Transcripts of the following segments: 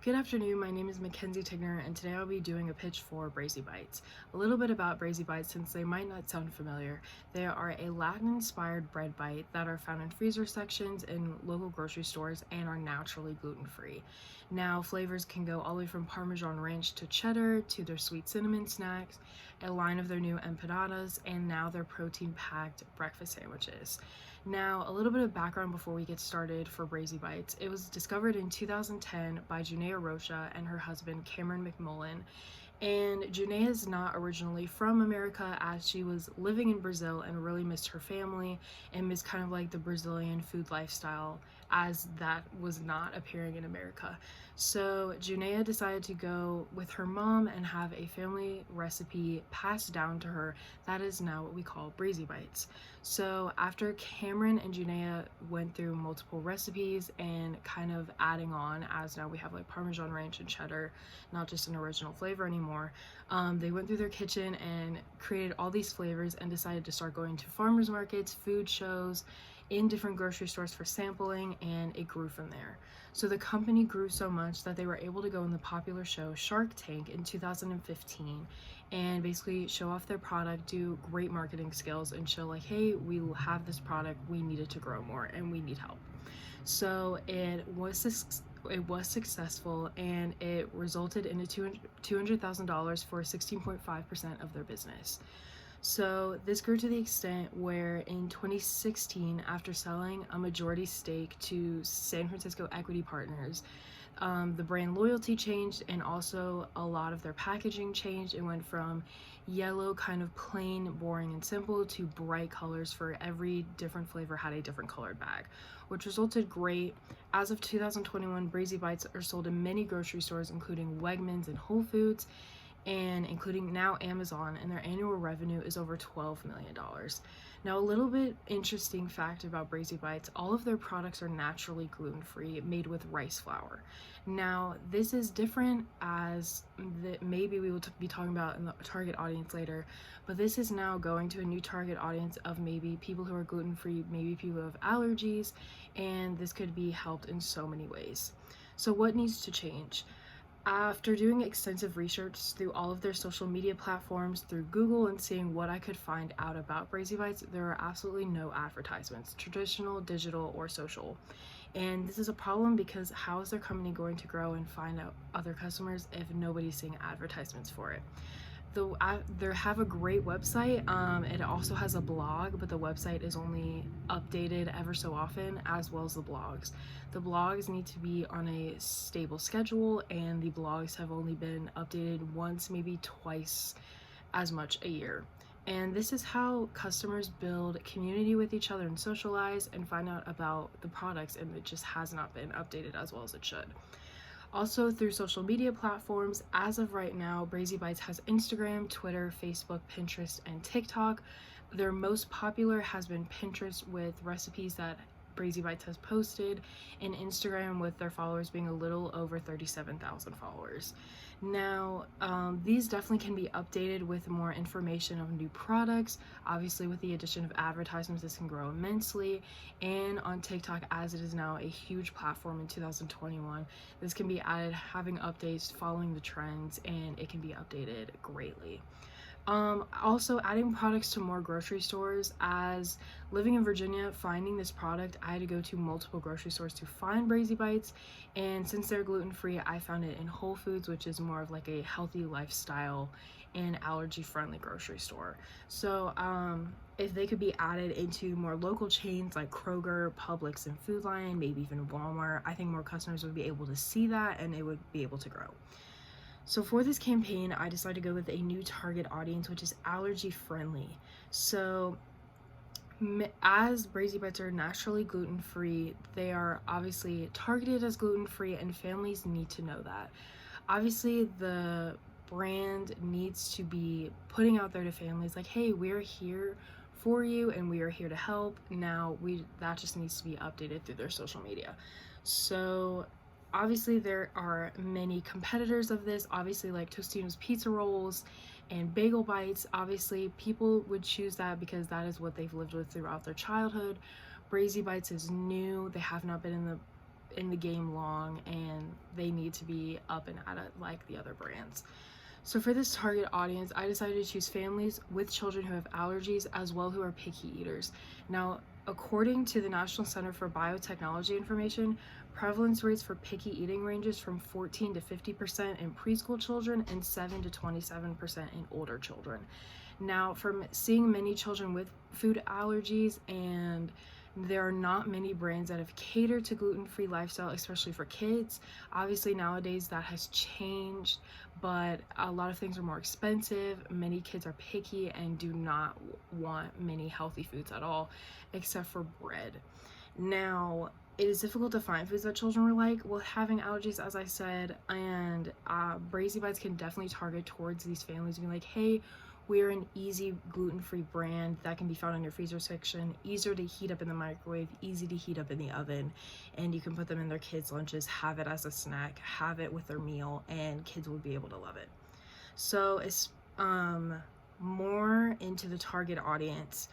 Good afternoon, my name is Mackenzie Tigner, and today I'll be doing a pitch for Brazy Bites. A little bit about Brazy Bites, since they might not sound familiar. They are a Latin-inspired bread bite that are found in freezer sections in local grocery stores and are naturally gluten-free. Now, flavors can go all the way from Parmesan ranch to cheddar to their sweet cinnamon snacks, a line of their new empanadas, and now their protein-packed breakfast sandwiches. Now, a little bit of background before we get started for Brazy Bites. It was discovered in 2010 by Junea Rocha and her husband Cameron McMullen. And Junea is not originally from America, as she was living in Brazil and really missed her family and missed kind of like the Brazilian food lifestyle, as that was not appearing in America. So Junea decided to go with her mom and have a family recipe passed down to her that is now what we call Brazy Bites. So after Cameron and Junea went through multiple recipes and kind of adding on, as now we have like Parmesan ranch and cheddar, not just an original flavor anymore, they went through their kitchen and created all these flavors and decided to start going to farmers markets, food shows, in different grocery stores for sampling, and it grew from there. So the company grew so much that they were able to go in the popular show Shark Tank in 2015 and basically show off their product, do great marketing skills, and show like, hey, we have this product, we need it to grow more and we need help. So it was successful, and it resulted in a $200,000 for 16.5% of their business. So this grew to the extent where in 2016, after selling a majority stake to San Francisco Equity Partners, the brand loyalty changed, and also a lot of their packaging changed. It went from yellow, kind of plain, boring, and simple, to bright colors. For every different flavor had a different colored bag, which resulted great. As of 2021, Brazy Bites are sold in many grocery stores, including Wegmans and Whole Foods, and including now Amazon, and their annual revenue is over $12 million. Now, a little bit interesting fact about Brazy Bites: all of their products are naturally gluten-free, made with rice flour. Now, this is different, as maybe we will be talking about in the target audience later, but this is now going to a new target audience of maybe people who are gluten-free, maybe people who have allergies, and this could be helped in so many ways. So what needs to change? After doing extensive research through all of their social media platforms, through Google, and seeing what I could find out about Brazy Bites, there are absolutely no advertisements, traditional, digital, or social. And this is a problem, because how is their company going to grow and find out other customers if nobody's seeing advertisements for it? They have a great website. It also has a blog, but the website is only updated ever so often, as well as the blogs. The blogs need to be on a stable schedule, and the blogs have only been updated once, maybe twice as much a year. And this is how customers build community with each other and socialize and find out about the products, and it just has not been updated as well as it should. Also, through social media platforms, as of right now, Brazy Bites has Instagram, Twitter, Facebook, Pinterest, and TikTok. Their most popular has been Pinterest, with recipes that Brazy Bites has posted, and Instagram, with their followers being a little over 37,000 followers. Now, these definitely can be updated with more information of new products. Obviously, with the addition of advertisements, this can grow immensely. And on TikTok, as it is now a huge platform in 2021, this can be added, having updates, following the trends, and it can be updated greatly. Also adding products to more grocery stores. As living in Virginia, finding this product, I had to go to multiple grocery stores to find Brazy Bites, and since they're gluten-free, I found it in Whole Foods, which is more of like a healthy lifestyle and allergy-friendly grocery store. So if they could be added into more local chains like Kroger, Publix, and Food Lion, maybe even Walmart, I think more customers would be able to see that, and it would be able to grow. So for this campaign, I decided to go with a new target audience, which is allergy friendly. So as Brazy Bites are naturally gluten-free, they are obviously targeted as gluten-free, and families need to know that. Obviously, the brand needs to be putting out there to families like, hey, we're here for you and we are here to help. Now that just needs to be updated through their social media. So obviously there are many competitors of this, obviously, like Tostino's pizza rolls and bagel bites. Obviously people would choose that because that is what they've lived with throughout their childhood. Brazy Bites is new. They have not been in the in the game long and they need to be up and at it like the other brands. So for this target audience, I decided to choose families with children who have allergies as well who are picky eaters. Now, according to the National Center for Biotechnology Information, prevalence rates for picky eating ranges from 14 to 50% in preschool children and 7 to 27% in older children. Now, from seeing many children with food allergies, and there are not many brands that have catered to gluten-free lifestyle, especially for kids. Obviously nowadays that has changed, but a lot of things are more expensive. Many kids are picky and do not want many healthy foods at all, except for bread. Now, it is difficult to find foods that children will like with having allergies, as I said, and Brazy Bites can definitely target towards these families and be like, hey, we're an easy gluten-free brand that can be found in your freezer section, easier to heat up in the microwave, easy to heat up in the oven, and you can put them in their kids' lunches, have it as a snack, have it with their meal, and kids will be able to love it. So it's more into the target audience.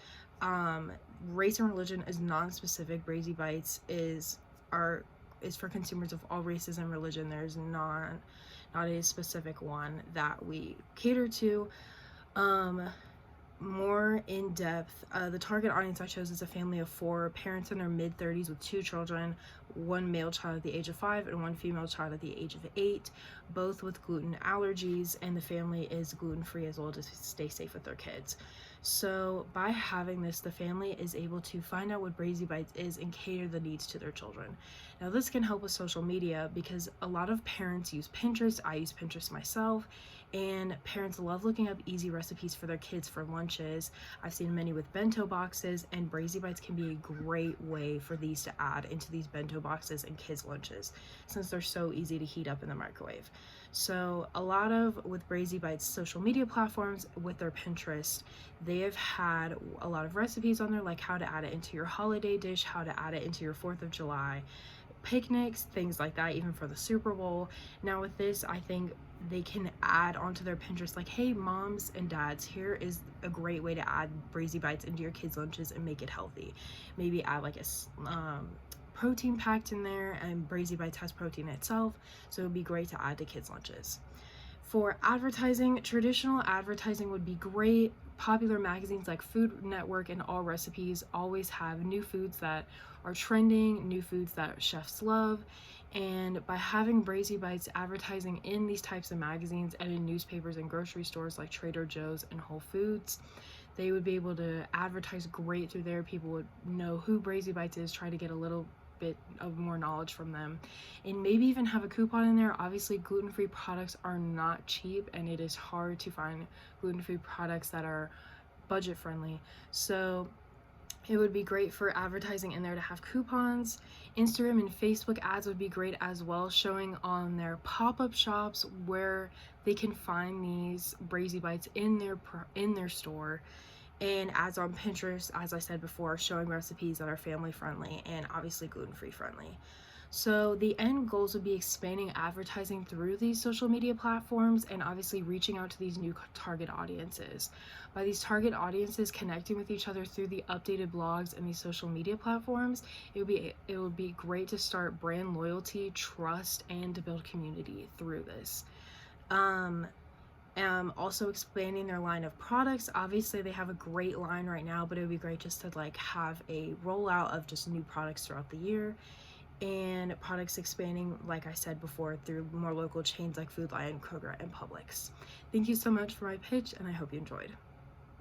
Race and religion is non-specific. Brazy Bites is for consumers of all races and religion. There's not a specific one that we cater to. More in depth, the target audience I chose is a family of 4 parents in their mid-30s with 2 children, 1 male child at the age of 5 and 1 female child at the age of 8, both with gluten allergies, and the family is gluten-free as well to stay safe with their kids. So by having this, the family is able to find out what Brazy Bites is and cater the needs to their children. Now this can help with social media because a lot of parents use Pinterest. I use Pinterest myself, and parents love looking up easy recipes for their kids for lunches. I've seen many with bento boxes, and Brazy Bites can be a great way for these to add into these bento boxes and kids' lunches since they're so easy to heat up in the microwave. So a lot of, with Brazy Bites social media platforms, with their Pinterest, they have had a lot of recipes on there, like how to add it into your holiday dish, how to add it into your 4th of July picnics, things like that, even for the Super Bowl. Now with this, I think they can add onto their Pinterest like, hey moms and dads, here is a great way to add Brazy Bites into your kids' lunches and make it healthy. Maybe add like a protein packed in there, and Brazy Bites has protein itself, so it would be great to add to kids' lunches. For advertising, traditional advertising would be great. Popular magazines like Food Network and All Recipes always have new foods that are trending, new foods that chefs love, and by having Brazy Bites advertising in these types of magazines and in newspapers and grocery stores like Trader Joe's and Whole Foods, they would be able to advertise great through there. People would know who Brazy Bites is, try to get a little bit of more knowledge from them, and maybe even have a coupon in there. Obviously gluten-free products are not cheap, and it is hard to find gluten-free products that are budget friendly, so it would be great for advertising in there to have coupons. Instagram and Facebook ads would be great as well, showing on their pop-up shops where they can find these Brazy Bites in their store, and ads on Pinterest, as I said before, showing recipes that are family friendly and obviously gluten-free friendly. So the end goals would be expanding advertising through these social media platforms and obviously reaching out to these new target audiences. By these target audiences connecting with each other through the updated blogs and these social media platforms, it would be great to start brand loyalty, trust, and to build community through this. Also expanding their line of products. Obviously they have a great line right now, but it would be great just to like have a rollout of just new products throughout the year, and products expanding, like I said before, through more local chains like Food Lion, Kroger, and Publix. Thank you so much for my pitch, and I hope you enjoyed.